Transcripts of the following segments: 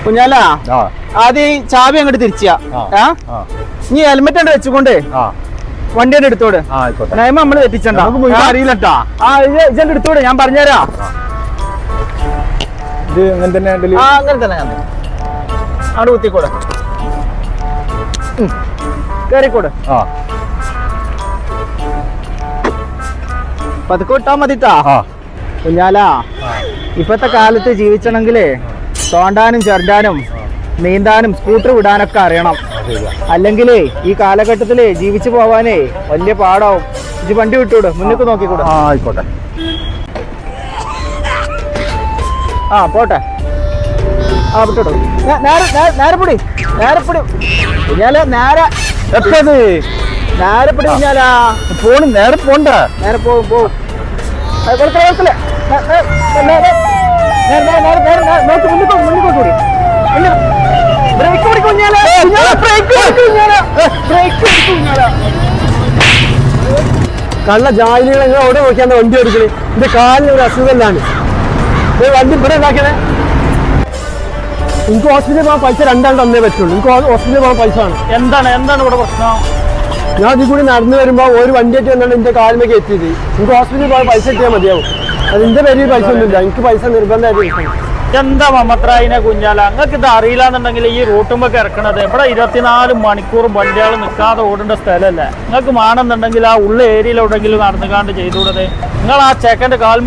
കുഞ്ഞാല ആദ്യം ചാവി അങ്ങോട്ട് തിരിച്ചാ നീ ഹെൽമെറ്റ് ഉണ്ട് വെച്ചുകൊണ്ട് വണ്ടി തന്നെ എടുത്തോട് നിയമം നമ്മള് തെറ്റിച്ചണ്ട അറിയില്ലട്ടാ ഇജന്റെ എടുത്തോട് ഞാൻ പറഞ്ഞുതരാ അങ്ങനെ തന്നെ അവിടെ കുത്തിക്കോടെ കേറിക്കോട് പതുക്കെ ഇട്ടാ മതിട്ടാ കുഞ്ഞാല ഇപ്പത്തെ കാലത്ത് ജീവിച്ചണെങ്കിലേ തോണ്ടാനും ചെറുണ്ടാനും നീന്താനും സ്കൂട്ടർ വിടാനൊക്കെ അറിയണം. അല്ലെങ്കിലേ ഈ കാലഘട്ടത്തിലേ ജീവിച്ചു പോവാനേ വലിയ പാടാവും. ഇത് വണ്ടി വിട്ടൂടെ, മുന്നിക്ക് നോക്കിക്കൂടെ? ആയിക്കോട്ടെ. പോട്ടെ. വിട്ടോടൂ. നേരെ പിടി കുഞ്ഞാല, നേരെ പിടി കുഞ്ഞാല. പോണ്, നേരെ പോണ്ട. നേരെ പോവും. മുന്നിക്കോട്ടൂടി. ബ്രേക്ക് പിടിക്കും കുഞ്ഞാല. കള്ള ജാലികളെ എവിടെ നോക്കിയാൽ വണ്ടി ഓടിക്കണേ? എന്റെ കാലിന് ഒരു അസുഖമില്ലാണ് വണ്ടി ഇവിടെ ഉണ്ടാക്കണേ. എനിക്ക് ഹോസ്പിറ്റലിൽ പോകാൻ പൈസ രണ്ടാണ്ട് തന്നേ പറ്റുള്ളൂ. എനിക്ക് ഹോസ്പിറ്റലിൽ പോകാൻ പൈസ ആണ്. എന്താണ് ഇവിടെ പ്രശ്നം? ഞാൻ ഇതിൽ കൂടി നടന്നു വരുമ്പോ ഒരു വണ്ടിയായിട്ട് വന്നാണ് എന്റെ കാലിലേക്ക് എത്തിയത്. എനിക്ക് ഹോസ്പിറ്റലിൽ പോകാൻ പൈസ കിട്ടിയാൽ മതിയാവും. അത് എന്റെ പേരിൽ പൈസ ഒന്നുമില്ല. എനിക്ക് പൈസ നിർബന്ധമായിട്ട്. എന്താ മമത്രയിനെ കുഞ്ഞാല, നിങ്ങൾക്ക് ഇത് അറിയില്ലാന്നുണ്ടെങ്കിൽ ഈ റൂട്ടുമ്പൊക്കെ ഇറക്കണത് ഇവിടെ 24 മണിക്കൂർ വണ്ടികൾ നിൽക്കാതെ ഓടേണ്ട സ്ഥലമല്ലേ. നിങ്ങൾക്ക് വേണമെന്നുണ്ടെങ്കിൽ ആ ഉള്ള ഏരിയയിൽ എവിടെയെങ്കിലും നടന്നുകാണ്ട് ചെയ്തുകൂടത്. നിങ്ങൾ ആ ചെക്കൻ്റെ കാൽമ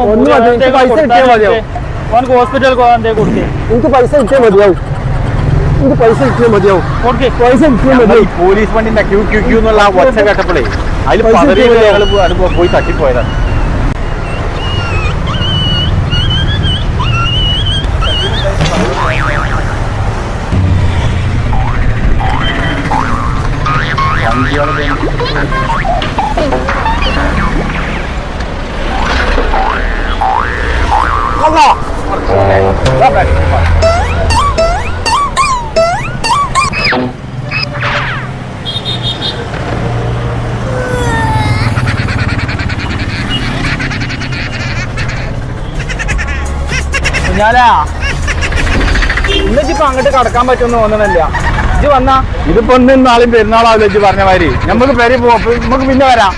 അവനക്ക് ഹോസ്പിറ്റലിൽ പോകാൻ എന്തേ കൊടുത്തേ? എനിക്ക് പൈസ കിട്ടിയാൽ മതിയാവും. പോലീസ് വണ്ടിന്റെ ക്യൂ എന്നുള്ള ആ ഒച്ച കേട്ടപ്പോഴേ അതിൽ പോയി തട്ടിപ്പോയതാണ്. ഇന്നിപ്പോ അങ്ങോട്ട് കടക്കാൻ പറ്റുമെന്ന് തോന്നണില്ല. ഇജ്ജ് വന്നാ ഇതിപ്പോ ഒന്നും നാളെയും പെരുന്നാളാവില്ല. ഇജ്ജ് പറഞ്ഞ മാതിരി നമുക്ക് പെരി പോവാം. നമുക്ക് പിന്നെ വരാം.